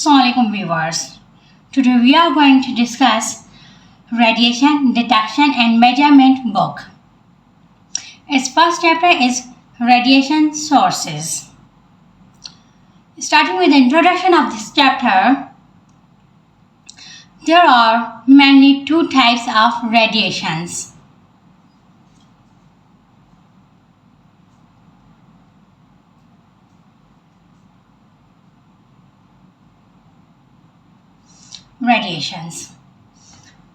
Assalamualaikum viewers. Today we are going to discuss Radiation Detection and Measurement book. Its first chapter is Radiation Sources. Starting with the introduction of this chapter, there are mainly two types of radiations.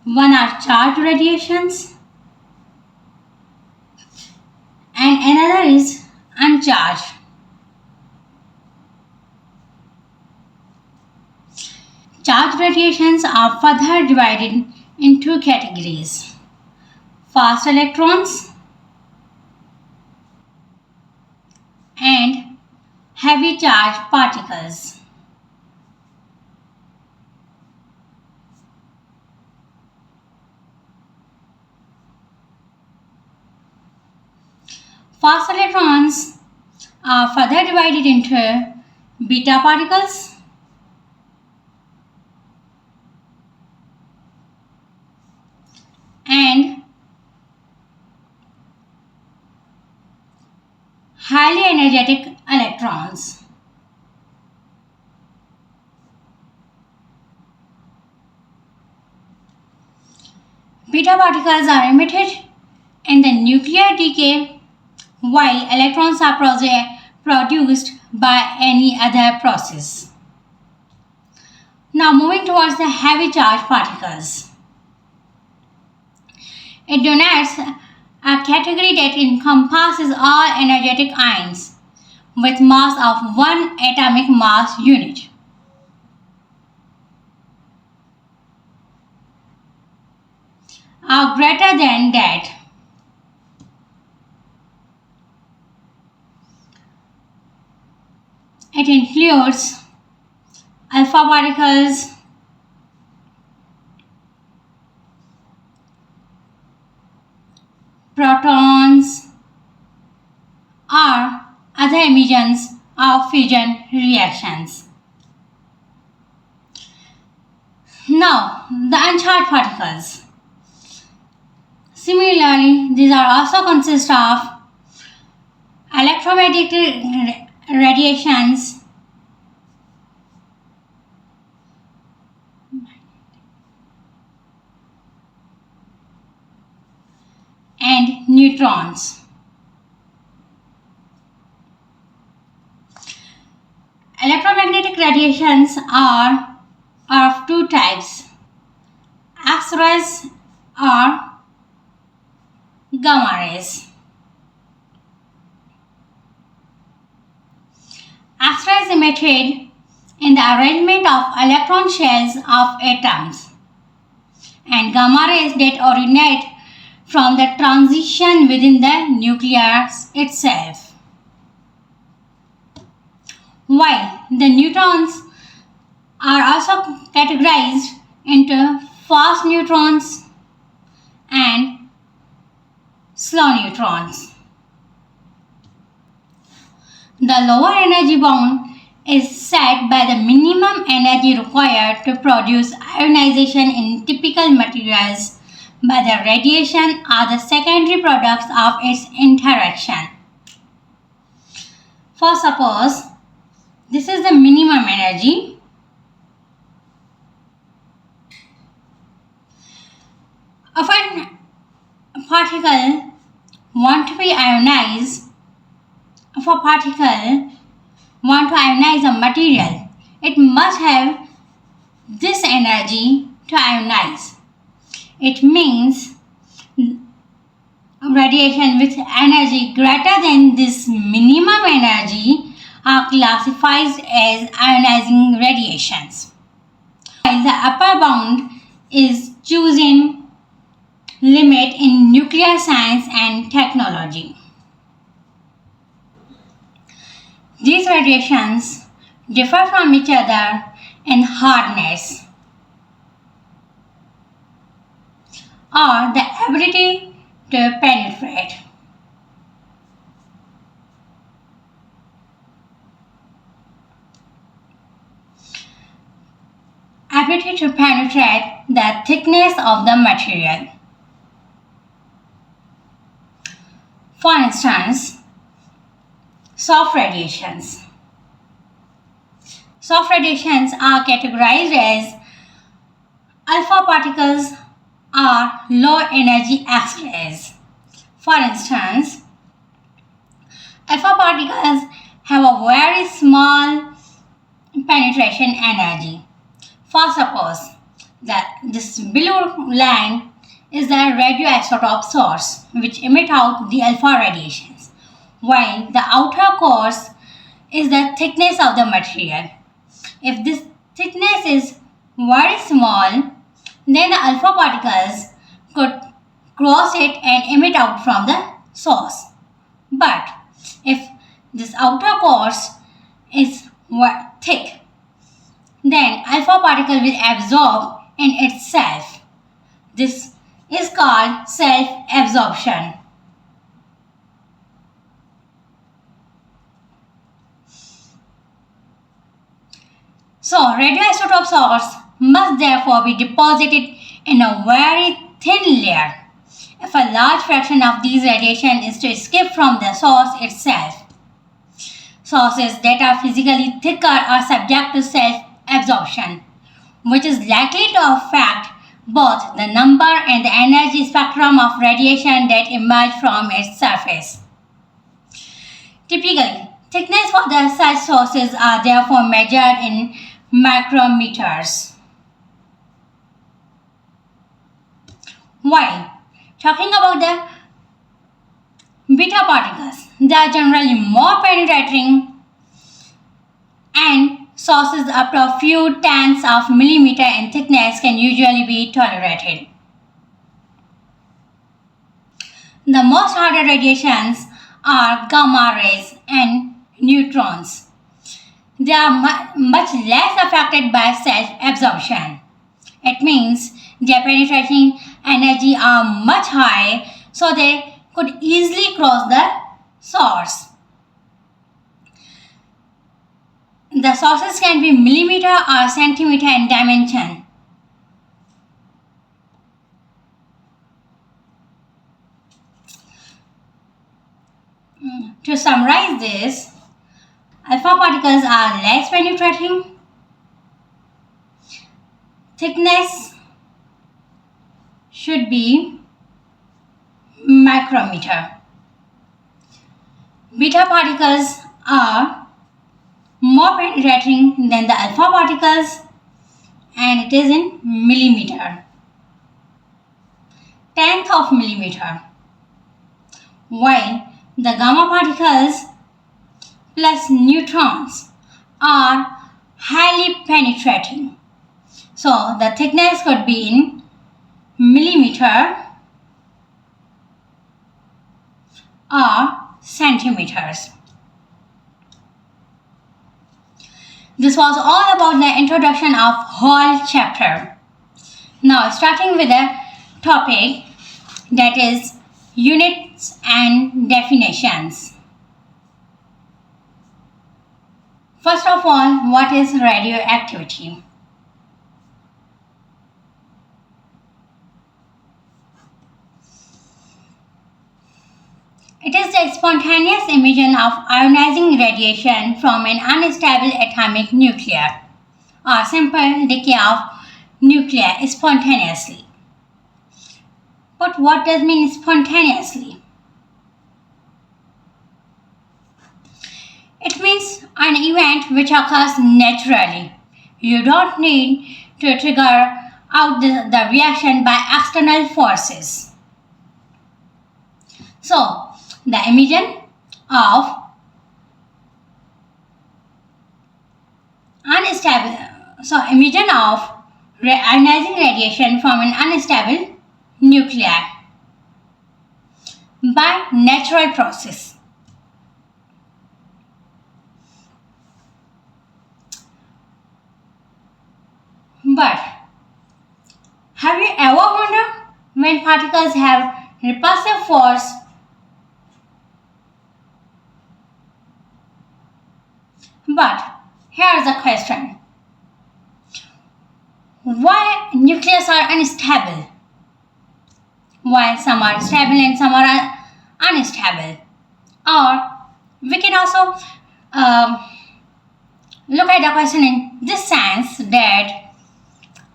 One are charged radiations and another is uncharged. Charged radiations are further divided in two categories: fast electrons and heavy charged particles. Fast electrons are further divided into beta particles and highly energetic electrons. Beta particles are emitted in the nuclear decay, while electrons are produced by any other process. Now moving towards the heavy charged particles. It denotes a category that encompasses all energetic ions with mass of 1 atomic mass unit. Are greater than that. It includes alpha particles, protons, or other emissions of fusion reactions. Now, the uncharged particles. Similarly, these are also consist of electromagnetic radiations and neutrons. Electromagnetic radiations are of two types: X-rays or gamma rays. X-rays emitted in the arrangement of electron shells of atoms, and gamma rays that originate from the transition within the nucleus itself. While the neutrons are also categorized into fast neutrons and slow neutrons. The lower energy bound is set by the minimum energy required to produce ionization in typical materials by the radiation or the secondary products of its interaction. For suppose, this is the minimum energy. If a particle want to be ionized, if a particle want to ionize a material, it must have this energy to ionize. It means radiation with energy greater than this minimum energy are classified as ionizing radiations, while the upper bound is chosen limit in nuclear science and technology. These radiations differ from each other in hardness or the ability to penetrate. ability to penetrate the thickness of the material. For instance, soft radiations. Soft radiations are categorized as alpha particles or low energy X-rays. For instance, alpha particles have a very small penetration energy. For suppose that this blue line is the radioisotope source which emit out the alpha radiations, while the outer course is the thickness of the material. If this thickness is very small, then the alpha particles could cross it and emit out from the source. But if this outer course is thick, then alpha particle will absorb in itself. This is called self-absorption. So, radioisotope source must therefore be deposited in a very thin layer if a large fraction of these radiation is to escape from the source itself. Sources that are physically thicker are subject to self-absorption, which is likely to affect both the number and the energy spectrum of radiation that emerge from its surface. Typically, thickness for the such sources are therefore measured in micrometers. While talking about the beta particles, they are generally more penetrating and sources up to a few tenths of millimeter in thickness can usually be tolerated. The most harder radiations are gamma rays and neutrons. They are much less affected by self-absorption. It means their penetrating energy are much high, so they could easily cross the source. The sources can be millimeter or centimeter in dimension. To summarize this, alpha particles are less penetrating, thickness should be micrometer. Beta particles are more penetrating than the alpha particles and it is in millimeter, tenth of millimeter, while the gamma particles plus neutrons are highly penetrating. So the thickness could be in millimeter or centimeters. This was all about the introduction of whole chapter. Now starting with the topic that is units and definitions. First of all, what is radioactivity? It is the spontaneous emission of ionizing radiation from an unstable atomic nucleus, or simple decay of nuclei spontaneously. But what does mean spontaneously? It means an event which occurs naturally. You don't need to trigger out the reaction by external forces. So, the emission of ionizing radiation from an unstable nuclei by natural process. But have you ever wondered when particles have repulsive force? But here is a question. why nucleus are unstable? Why some are stable and some are unstable? Or we can also look at the question in this sense that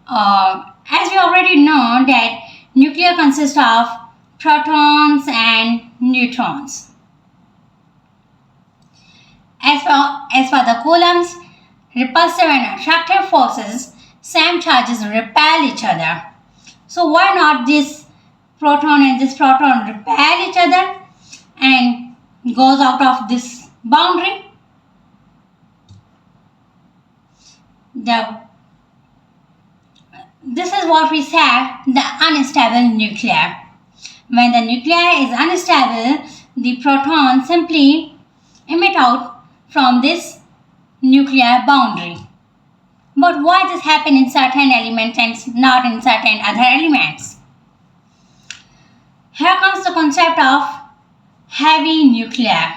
as we already know that nucleus consists of protons and neutrons. As for the Coulomb's repulsive and attractive forces, same charges repel each other. So why not this proton and this proton repel each other and goes out of this boundary? This is what we say the unstable nuclear. When the nuclei is unstable, the protons simply emit out from this nuclear boundary. But why this happen in certain elements and not in certain other elements? Here comes the concept of heavy nuclei.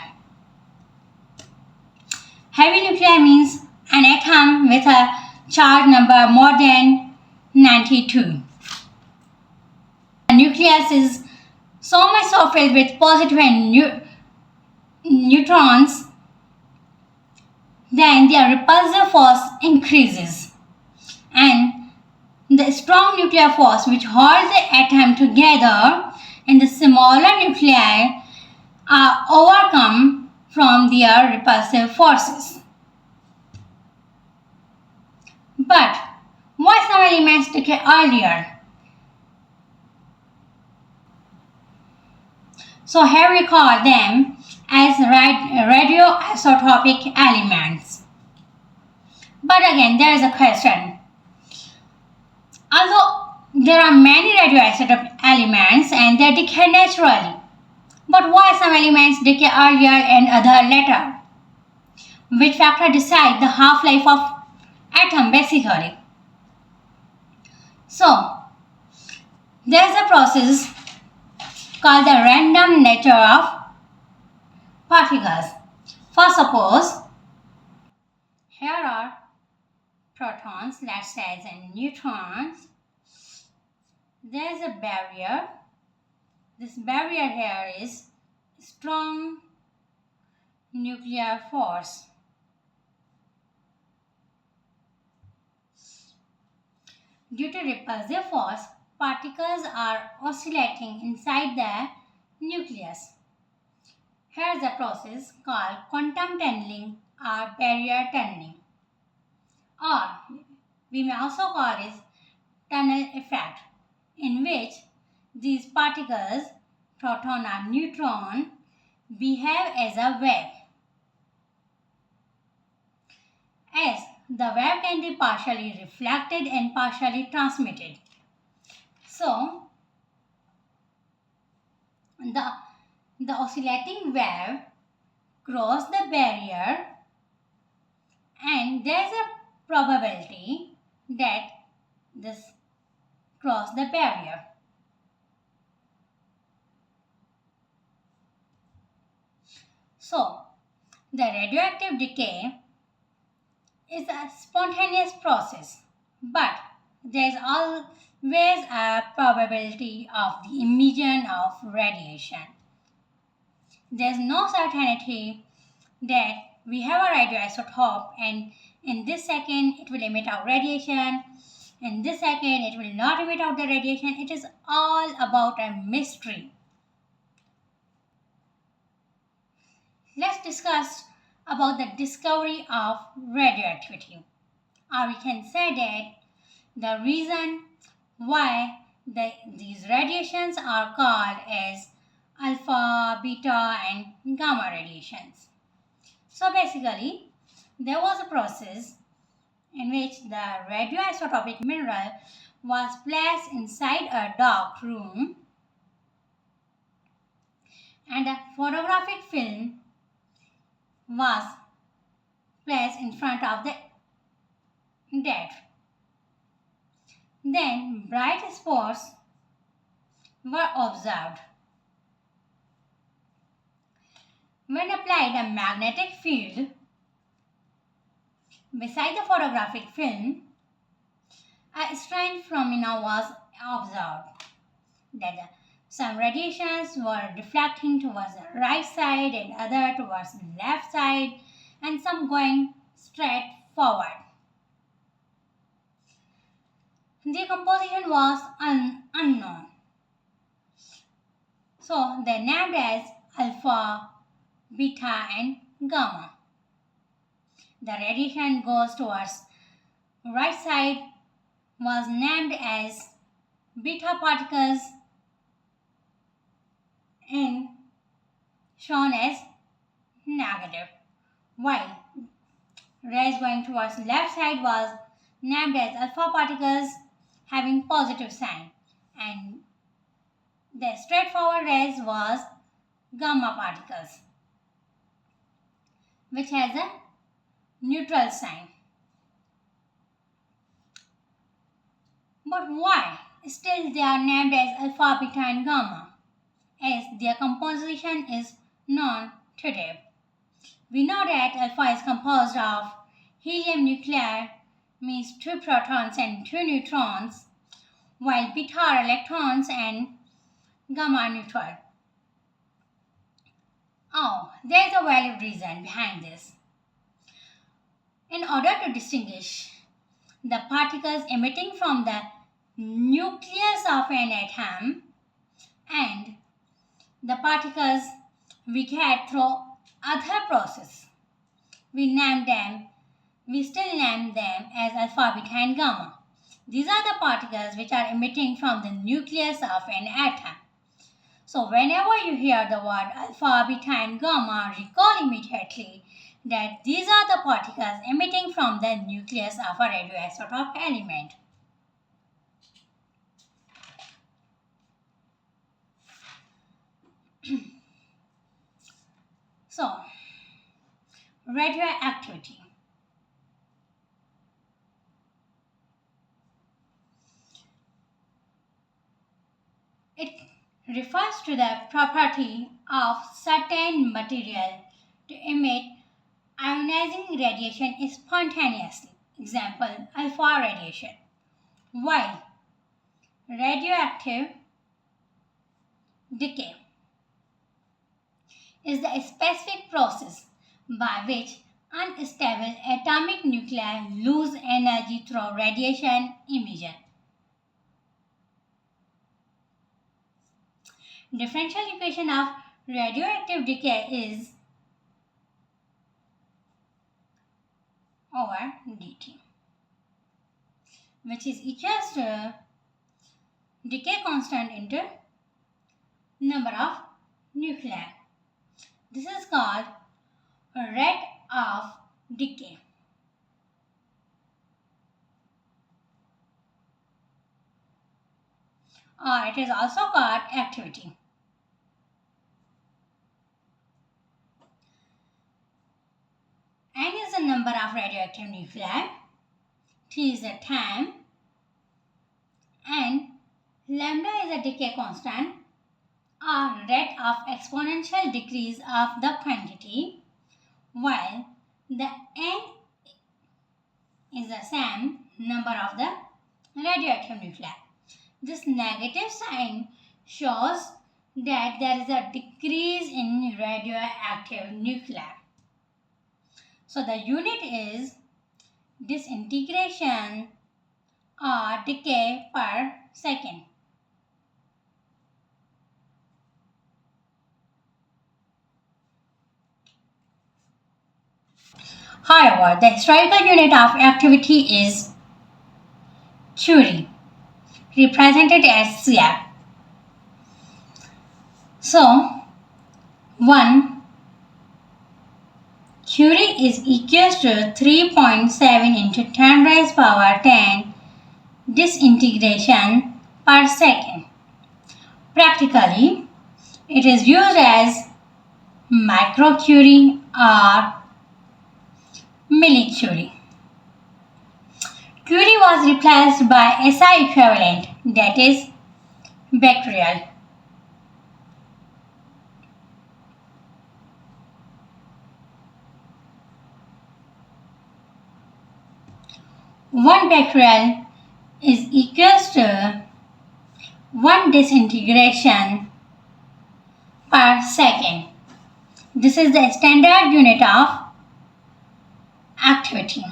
Heavy nuclei means an atom with a charge number more than 92. The nucleus is so much so filled with positive and neutrons, then their repulsive force increases, and the strong nuclear force which holds the atom together in the smaller nuclei are overcome from their repulsive forces. But why some elements decay earlier? So here we call them as radioisotopic elements. But again, there is a question. Although there are many radioisotopic elements and they decay naturally, but why some elements decay earlier and other later? Which factor decide the half-life of atom basically? So, there is a process called the random nature of particles. For suppose, here are protons, let's say, and neutrons. There is a barrier. This barrier here is strong nuclear force. Due to repulsive force, particles are oscillating inside the nucleus. Here is a process called quantum tunneling or barrier tunneling, or we may also call it tunnel effect, in which these particles, proton or neutron, behave as a wave. As the wave can be partially reflected and partially transmitted. So, the oscillating wave crosses the barrier, and there is a probability that this cross the barrier. So, the radioactive decay is a spontaneous process, but there is always a probability of the emission of radiation. There is no certainty that we have a radioisotope and in this second it will emit out radiation, in this second it will not emit out the radiation. It is all about a mystery. Let's discuss about the discovery of radioactivity, or we can say that the reason why these radiations are called as alpha, beta and gamma radiations. So basically, there was a process in which the radioisotopic mineral was placed inside a dark room and a photographic film was placed in front of that. Then bright spots were observed. When applied a magnetic field beside the photographic film, A strange phenomena was observed that some radiations were deflecting towards the right side and other towards the left side, and some going straight forward. The composition was unknown. So they named as alpha, beta, and gamma. The radiation goes towards right side was named as beta particles and shown as negative, while rays going towards left side was named as alpha particles having positive sign, and the straightforward rays was gamma particles which has a neutral sign. But why still they are named as alpha, beta and gamma, as their composition is known today? We know that alpha is composed of helium nuclei, means 2 protons and 2 neutrons, while beta are electrons and gamma are neutral. Oh, there is a valid reason behind this. In order to distinguish the particles emitting from the nucleus of an atom and the particles we get through other process, we still name them as alpha, beta and gamma. These are the particles which are emitting from the nucleus of an atom. So whenever you hear the word alpha, beta and gamma, recall immediately that these are the particles emitting from the nucleus of a radioisotope element. So, radioactivity. It refers to the property of certain material to emit ionizing radiation spontaneously. Example, alpha radiation. While radioactive decay is the specific process by which unstable atomic nuclei lose energy through radiation emission. Differential equation of radioactive decay is over dt, which is equals to decay constant into number of nuclei. This is called rate of decay. Or it is also called activity. N is the number of radioactive nuclei, T is the time, and lambda is the decay constant or rate of exponential decrease of the quantity, while the N is the same number of the radioactive nuclei. This negative sign shows that there is a decrease in radioactive nuclei. So the unit is disintegration or decay per second. However, the historical unit of activity is Curie, represented as Cf. So, 1 Curie is equals to 3.7 into 10 raised power 10 disintegration per second. Practically, it is used as microcurie or millicurie. Curie was replaced by SI equivalent, that is becquerel. One becquerel is equals to 1 disintegration per second. This is the standard unit of activity.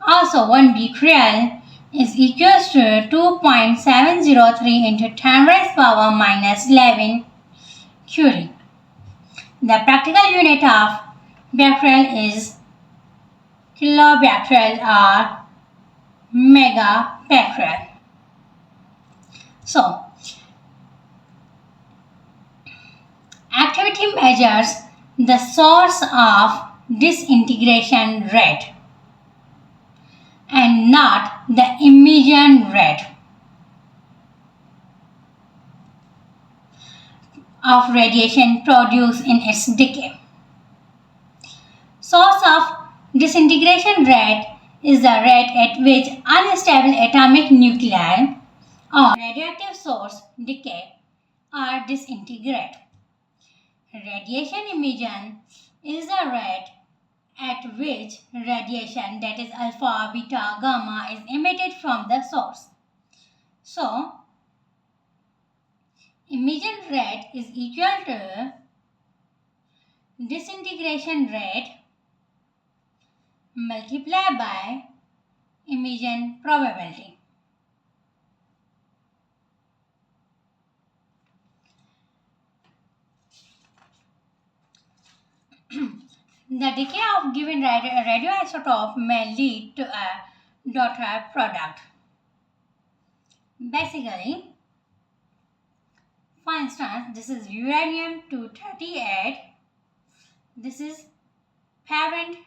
Also, 1 becquerel is equals to 2.703 into 10 raised power minus 11 curie. The practical unit of becquerel is kilobecquerel or megabecquerel. So, activity measures the source of disintegration rate and not the emission rate of radiation produced in its decay. Source of disintegration rate is the rate at which unstable atomic nuclei or radioactive source decay or disintegrate. Radiation emission is the rate at which radiation, that is alpha, beta, gamma, is emitted from the source. So, emission rate is equal to disintegration rate multiplied by emission probability. The decay of given radioisotope may lead to a daughter product. Basically, for instance, this is uranium-238. This is parent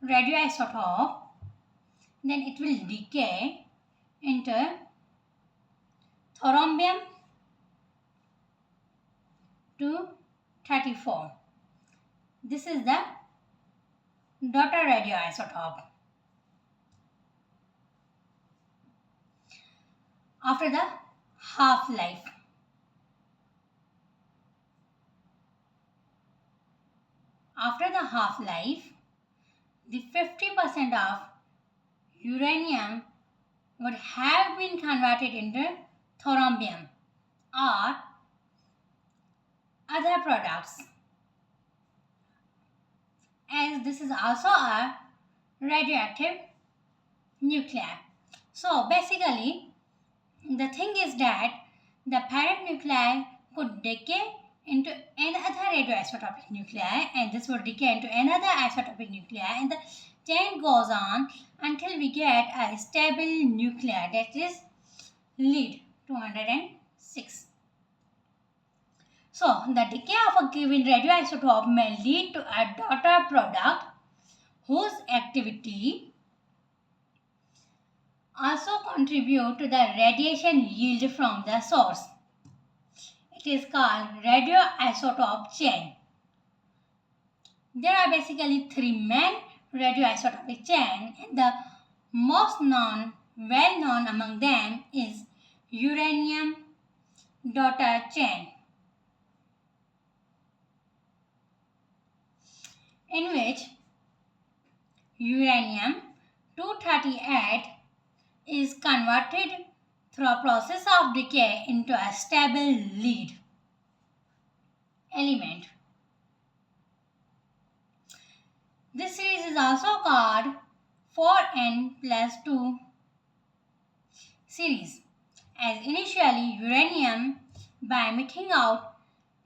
radioisotope. Then it will decay into thoriumium-234. This is the daughter radioisotope. After the half-life, the 50% of uranium would have been converted into thoriumium or other products, as this is also a radioactive nuclei. So basically, the thing is that the parent nuclei could decay into another radioisotopic nuclei, and this would decay into another isotopic nuclei, and the chain goes on until we get a stable nuclei, that is lead 206. So, the decay of a given radioisotope may lead to a daughter product whose activity also contribute to the radiation yield from the source. It is called radioisotope chain. There are basically 3 main radioisotopic chains, and the most well-known among them is uranium daughter chain, in which uranium-238 is converted through a process of decay into a stable lead element. This series is also called 4n+2 series, as initially uranium, by emitting out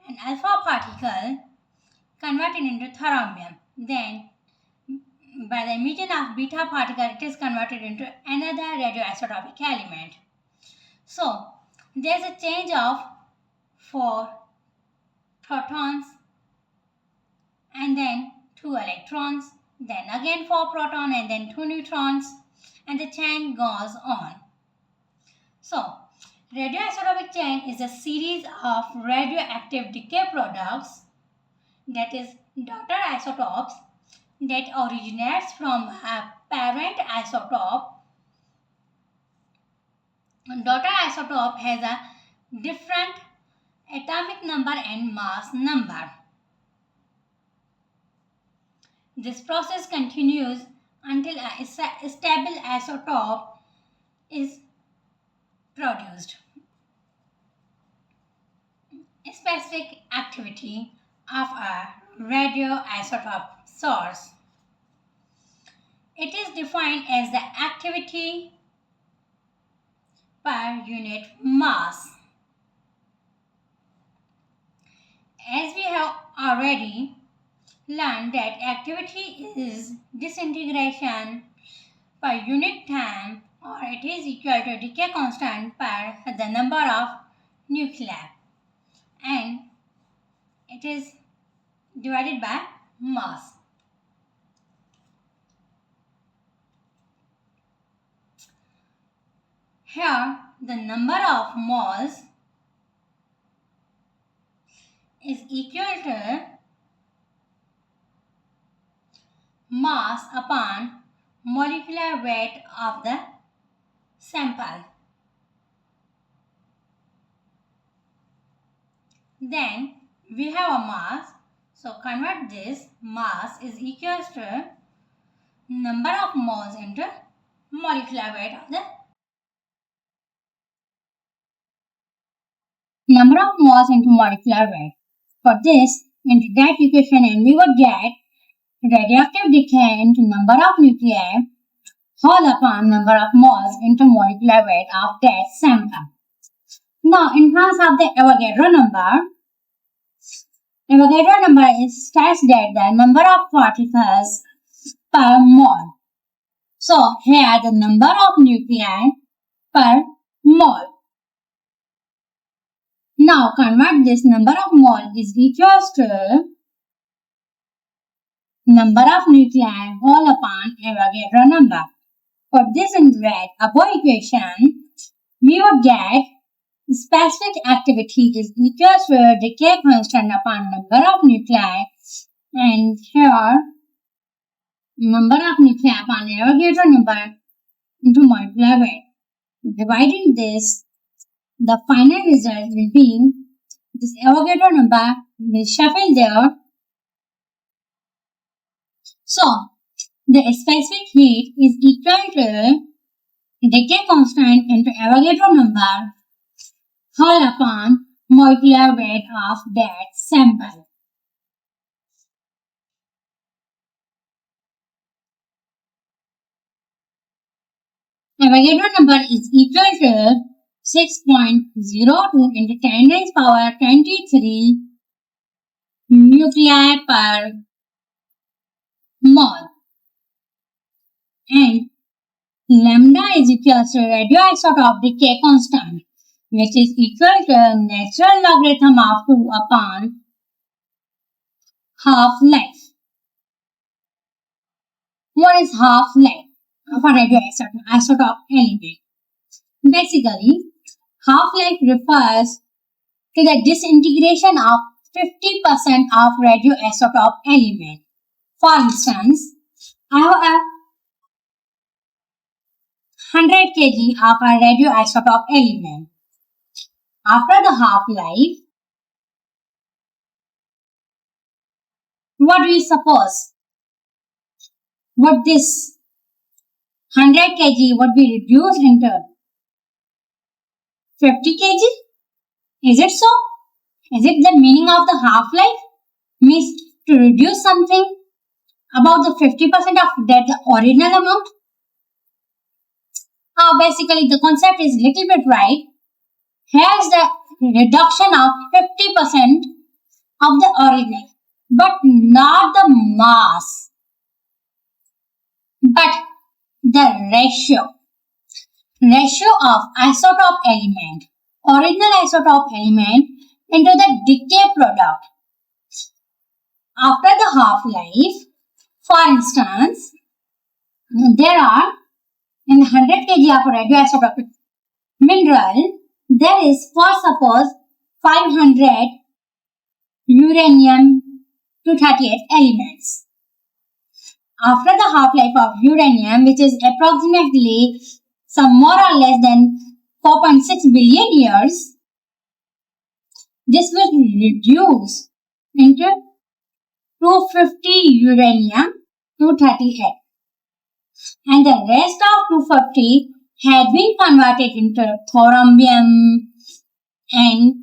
an alpha particle, converted into thoriumium. Then, by the emission of beta particle, it is converted into another radioisotopic element. So, there is a change of 4 protons and then 2 electrons, then again 4 protons and then 2 neutrons, and the chain goes on. So, radioisotopic chain is a series of radioactive decay products, that is daughter isotopes, that originates from a parent isotope. Daughter isotope has a different atomic number and mass number. This process continues until a stable isotope is produced. A specific activity of a radioisotope source. It is defined as the activity per unit mass. As we have already learned that activity is disintegration per unit time, or it is equal to decay constant per the number of nuclei, and it is divided by mass. Here the number of moles is equal to mass upon molecular weight of the sample. Then we have a mass, so convert this mass is equals to number of moles into molecular weight of the number of moles into molecular weight. For this, into that equation, and we would get radioactive decay into number of nuclei whole upon number of moles into molecular weight of that sample. Now, in terms of the Avogadro number states that the number of particles per mole. So, here the number of nuclei per mole. Now, convert this number of mole is equals to number of nuclei whole upon Avogadro number. For this integrate above equation, we would get specific activity is equal to decay constant upon number of nuclei, and here number of nuclei upon Avogadro number into molecular weight. Dividing this, the final result will be this Avogadro number will shuffle there. So, the specific heat is equal to decay constant into Avogadro number whole upon molecular weight of that sample. Avogadro number is equal to 6.02 into 10 raised power 23 nuclei per mole, and lambda is equal to radioisotope decay constant, which is equal to natural logarithm of 2 upon half-life. What is half-life of a radioisotope element? Basically, half-life refers to the disintegration of 50% of radioisotope element. For instance, I have a 100 kg of a radioisotope element. After the half-life, what do we suppose? What this 100 kg would be reduced into 50 kg? Is it so? Is it the meaning of the half-life? Means to reduce something about the 50% of that the original amount? Basically, the concept is little bit right. Here's the reduction of 50% of the original, but not the mass, but the ratio of isotope element, original isotope element into the decay product. After the half-life, for instance, there are in 100 kg of radioisotopic mineral, there is, for suppose, 500 uranium-238 elements. After the half-life of uranium, which is approximately some more or less than 4.6 billion years, this will reduce into 250 uranium-238. And the rest of 250 had been converted into thorium and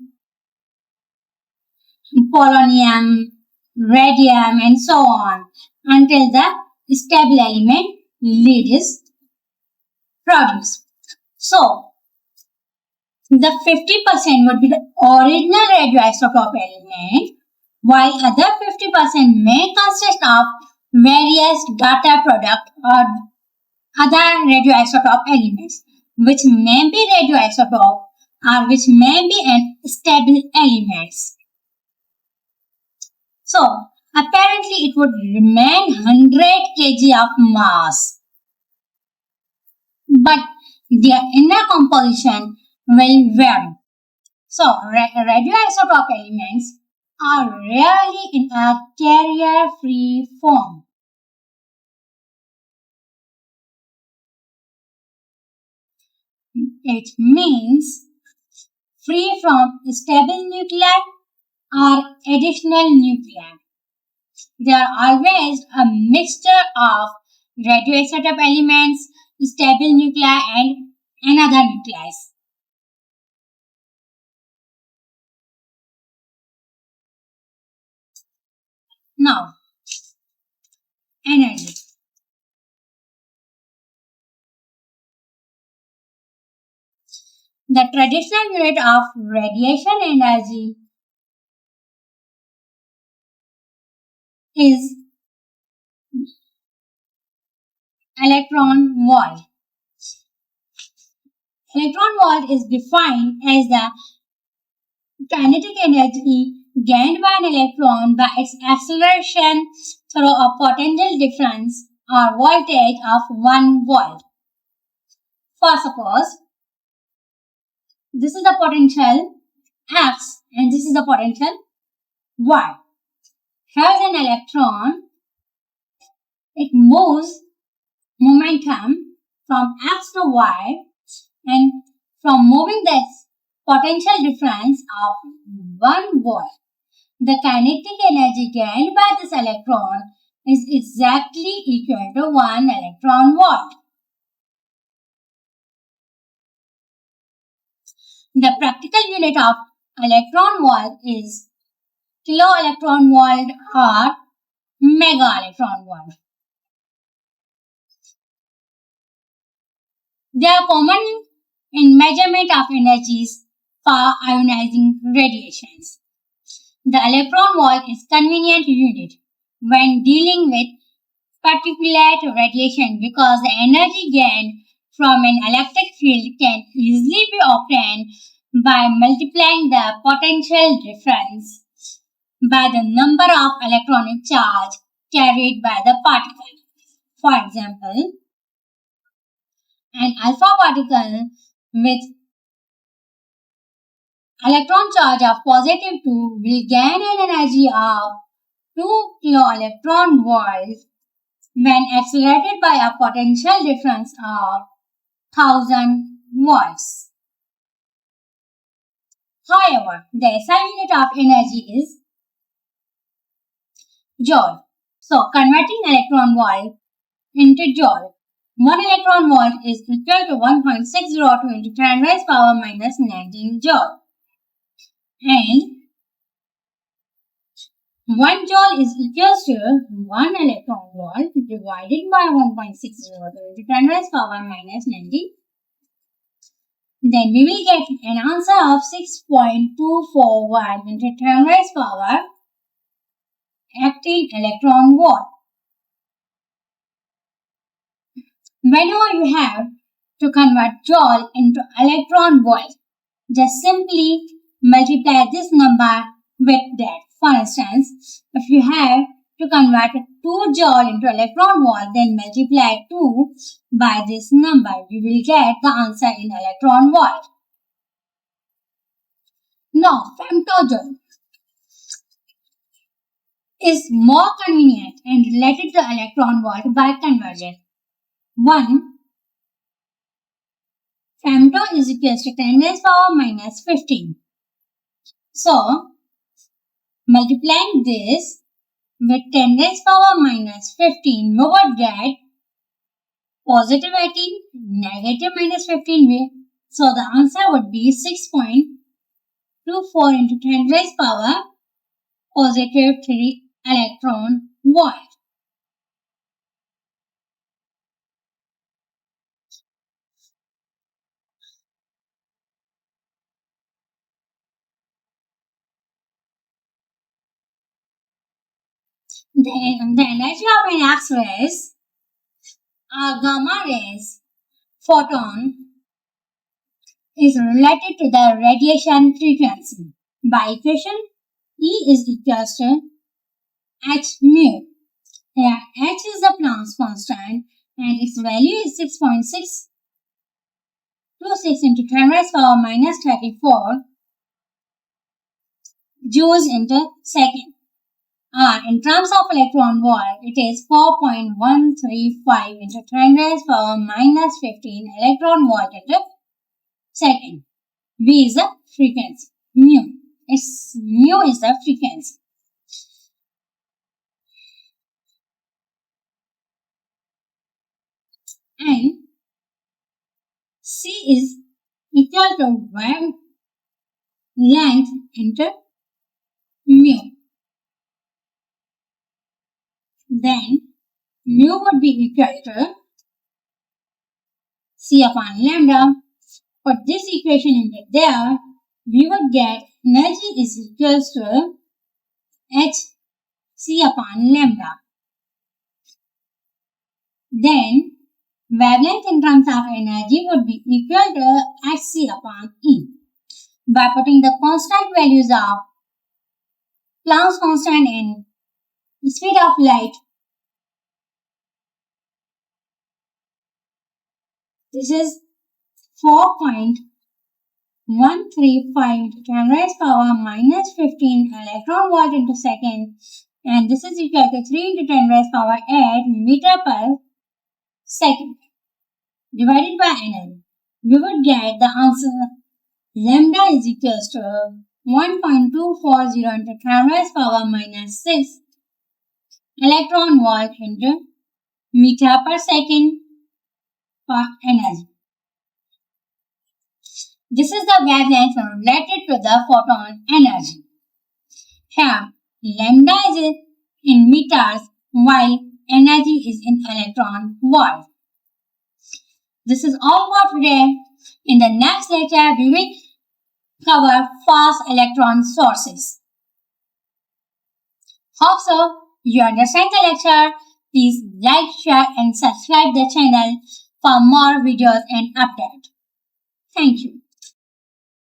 polonium, radium, and so on until the stable element lead is produced. So, the 50% would be the original radioisotope element, while other 50% may consist of various data product or other radioisotope elements, which may be radioisotope or which may be stable elements. So, apparently it would remain 100 kg of mass, but their inner composition will vary. So, radioisotope elements are rarely in a carrier-free form. It means free from stable nuclei or additional nuclei. They are always a mixture of radioisotope elements, stable nuclei, and another nuclei. Now, energy. The traditional unit of radiation energy is electron volt. Electron volt is defined as the kinetic energy gained by an electron by its acceleration through a potential difference or voltage of 1 volt. For suppose, this is the potential X and this is the potential Y. Here's an electron. It moves momentum from X to Y, and from moving this potential difference of 1 volt, the kinetic energy gained by this electron is exactly equal to 1 electron volt. The practical unit of electron volt is kilo electron volt or mega electron volt. They are common in measurement of energies for ionizing radiations. The electron volt is convenient unit when dealing with particulate radiation because the energy gained from an electric field can easily be obtained by multiplying the potential difference by the number of electronic charge carried by the particle. For example, an alpha particle with electron charge of positive 2 will gain an energy of 2 kilo electron volts when accelerated by a potential difference of 1000 volts. However, the SI unit of energy is joule. So, converting electron volt into joule. 1 electron volt is equal to 1.602 into 10 raised power minus 19 joule. And 1 joule is equal to 1 electron volt divided by 1.602 into 10 raised power minus 19. Then we will get an answer of 6.241 into 10 raised power 18 electron volt. Whenever you have to convert joule into electron volt, just simply multiply this number with that. For instance, if you have to convert 2 joule into electron volt, then multiply 2 by this number. You will get the answer in electron volt. Now, femtojoule is more convenient and related to electron volt by conversion. 1 femto is equal to 10 raised power minus 15. So, multiplying this with 10 raised power minus 15, we would get positive 18, negative minus 15. So the answer would be 6.24 into 10 raised power positive 3 electron volt. The energy of an X-rays are gamma rays, photon, is related to the radiation frequency. By equation, E is equals to h mu. Here, h is the Planck's constant and its value is 6.626 into 10 raised power minus 34 joules into second. In terms of electron volt, it is 4.135 into 10 raised power minus 15 electron volt into second. V is the frequency. Mu. Mu is the frequency. And C is equal to wavelength into mu. Then mu would be equal to C upon lambda. Put this equation into there, we would get energy is equal to h c upon lambda. Then wavelength in terms of energy would be equal to hc upon E. By putting the constant values of Planck's constant and speed of light, this is 4.135 into 10 raised power minus 15 electron volt into second, and this is equal to 3 into 10 raised power 8 meter per second divided by energy. We would get the answer lambda is equal to 1.240 into 10 raised power minus 6 electron volt into meter per second for energy. This is the wavelength related to the photon energy. Here, lambda is in meters while energy is in electron volt. This is all for today. In the next lecture, we will cover fast electron sources. Hope so you understand the lecture. Please like, share and subscribe the channel for more videos and updates. Thank you.